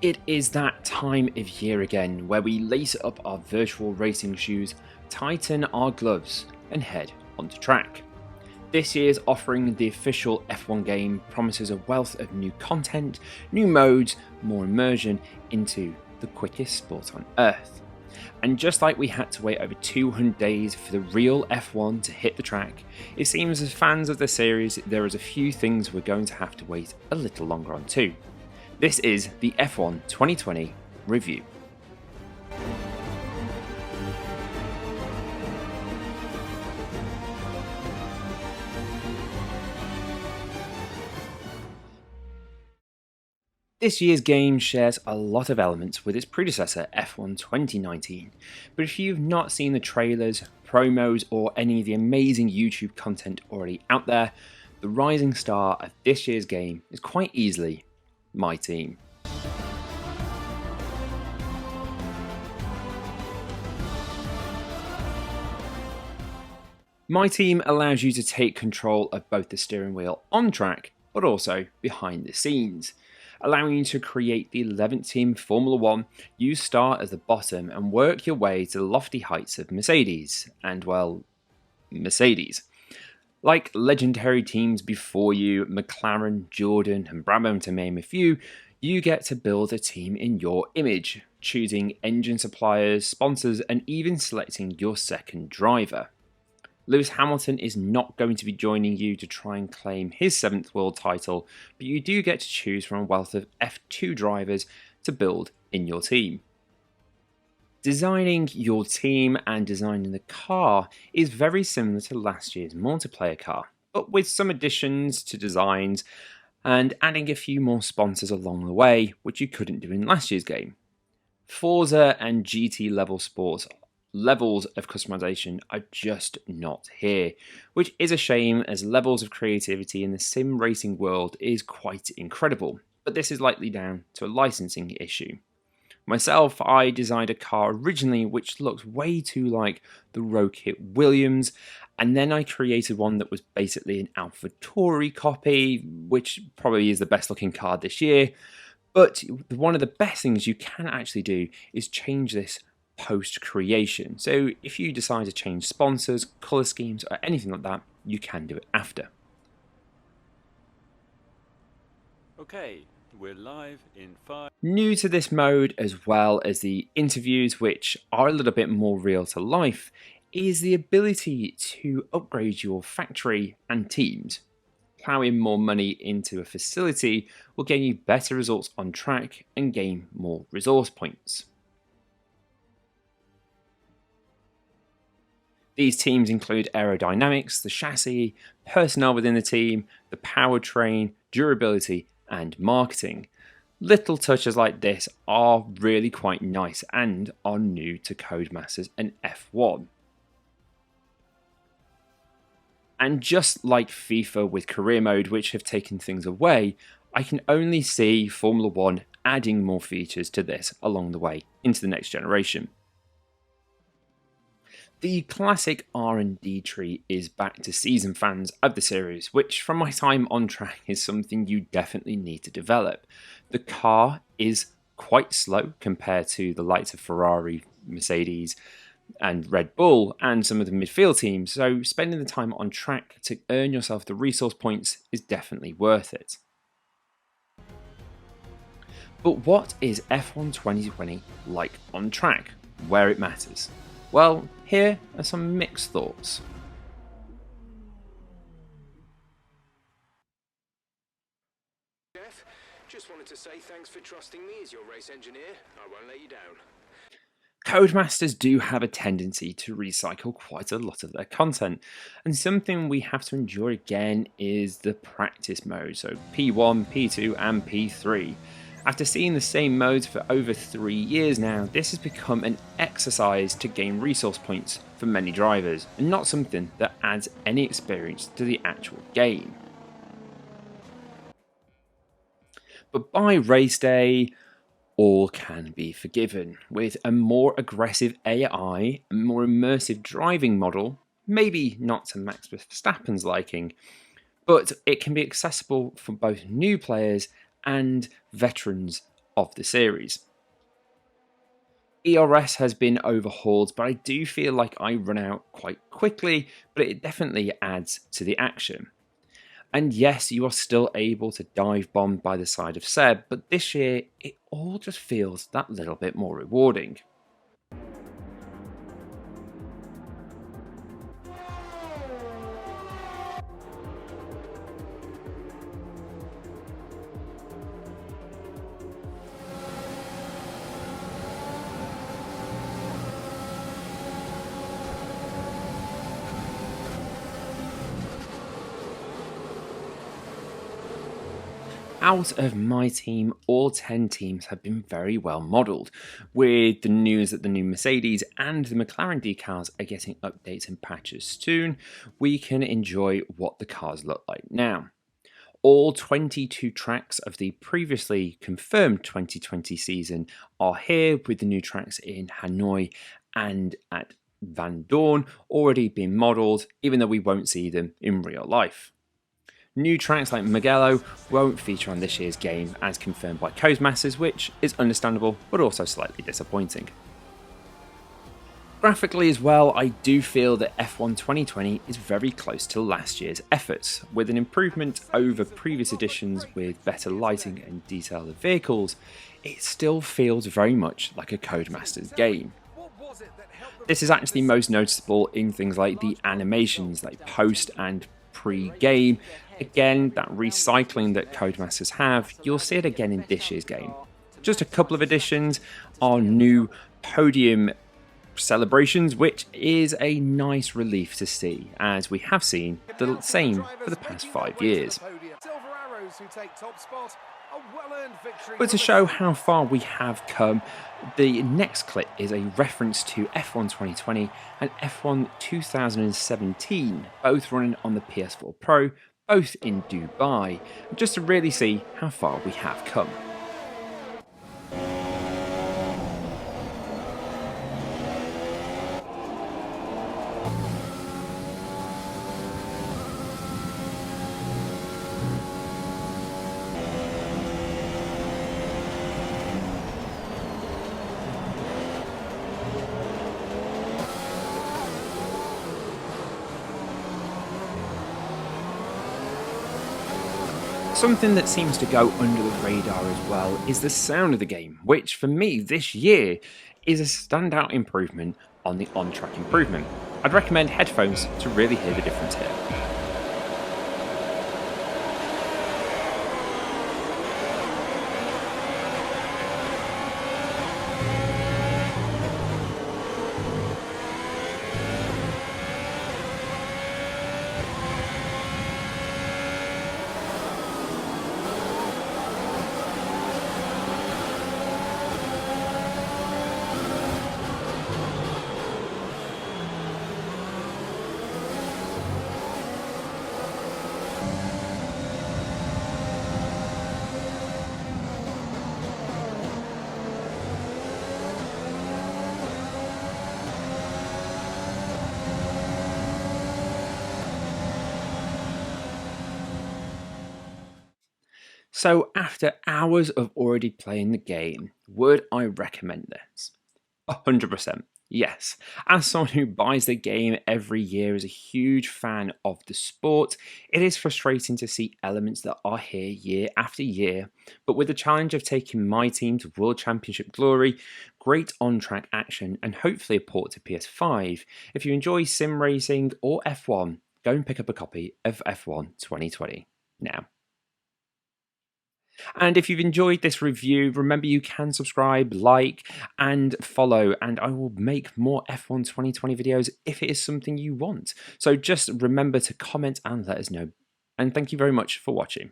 It is that time of year again where we lace up our virtual racing shoes, tighten our gloves, and head onto track. This year's offering the official F1 game promises a wealth of new content, new modes, more immersion into the quickest sport on earth. And just like we had to wait over 200 days for the real F1 to hit the track, it seems as fans of the series there is a few things we're going to have to wait a little longer on too. This is the F1 2020 review. This year's game shares a lot of elements with its predecessor F1 2019, but if you've not seen the trailers, promos or any of the amazing YouTube content already out there, the rising star of this year's game is quite easily my team. My team allows you to take control of both the steering wheel on track, but also behind the scenes, allowing you to create the 11th team Formula 1. You start at the bottom and work your way to the lofty heights of Mercedes, and well, Mercedes. Like legendary teams before you, McLaren, Jordan and Brabham to name a few, you get to build a team in your image, choosing engine suppliers, sponsors and even selecting your second driver. Lewis Hamilton is not going to be joining you to try and claim his 7th world title, but you do get to choose from a wealth of F2 drivers to build in your team. Designing your team and designing the car is very similar to last year's multiplayer car, but with some additions to designs and adding a few more sponsors along the way, which you couldn't do in last year's game. Forza and GT level sports levels of customization are just not here, which is a shame as levels of creativity in the sim racing world is quite incredible, but this is likely down to a licensing issue. Myself, I designed a car originally which looked way too like the Rocket Williams, and then I created one that was basically an AlphaTauri copy, which probably is the best looking car this year, but one of the best things you can actually do is change this post-creation. So if you decide to change sponsors, colour schemes or anything like that, you can do it after. Okay, we're live in 5. New to this mode, as well as the interviews which are a little bit more real to life, is the ability to upgrade your factory and teams. Ploughing more money into a facility will gain you better results on track and gain more resource points. These teams include aerodynamics, the chassis, personnel within the team, the powertrain, durability, and marketing. Little touches like this are really quite nice and are new to Codemasters and F1. And just like FIFA with career mode, which have taken things away, I can only see Formula 1 adding more features to this along the way into the next generation. The classic R&D tree is back to seasoned fans of the series, which from my time on track is something you definitely need to develop. The car is quite slow compared to the likes of Ferrari, Mercedes and Red Bull and some of the midfield teams, so spending the time on track to earn yourself the resource points is definitely worth it. But what is F1 2020 like on track, where it matters? Well, here are some mixed thoughts. Jeff, just wanted to say thanks for trusting me as your race engineer. I won't let you down. Codemasters do have a tendency to recycle quite a lot of their content, and something we have to endure again is the practice mode, so P1, P2 and P3. After seeing the same modes for over 3 years now, this has become an exercise to gain resource points for many drivers, and not something that adds any experience to the actual game. But by race day, all can be forgiven, with a more aggressive AI and more immersive driving model, maybe not to Max Verstappen's liking, but it can be accessible for both new players and veterans of the series. ERS has been overhauled, but I do feel like I run out quite quickly, but it definitely adds to the action. And yes, you are still able to dive bomb by the side of Seb, but this year it all just feels that little bit more rewarding. Out of my team, all 10 teams have been very well modelled. With the news that the new Mercedes and the McLaren decals are getting updates and patches soon, we can enjoy what the cars look like now. All 22 tracks of the previously confirmed 2020 season are here, with the new tracks in Hanoi and at Van Dorn already being modelled, even though we won't see them in real life. New tracks like Mugello won't feature on this year's game as confirmed by Codemasters, which is understandable but also slightly disappointing. Graphically as well, I do feel that F1 2020 is very close to last year's efforts. With an improvement over previous editions with better lighting and detail of vehicles, it still feels very much like a Codemasters game. This is actually most noticeable in things like the animations, like post and pre-game. Again, that recycling that Codemasters have, you'll see it again in this year's game. Just a couple of additions are new podium celebrations, which is a nice relief to see, as we have seen the same for the past 5 years. But to show how far we have come, the next clip is a reference to F1 2020 and F1 2017, both running on the PS4 Pro, both in Dubai, just to really see how far we have come. Something that seems to go under the radar as well is the sound of the game, which for me this year is a standout improvement on the on-track improvement. I'd recommend headphones to really hear the difference here. So after hours of already playing the game, would I recommend this? 100%. Yes. As someone who buys the game every year, is a huge fan of the sport, it is frustrating to see elements that are here year after year, but with the challenge of taking my team to World Championship glory, great on-track action, and hopefully a port to PS5, if you enjoy sim racing or F1, go and pick up a copy of F1 2020 now. And if you've enjoyed this review, remember you can subscribe, like, and follow, and I will make more F1 2020 videos if it is something you want. So just remember to comment and let us know. And thank you very much for watching.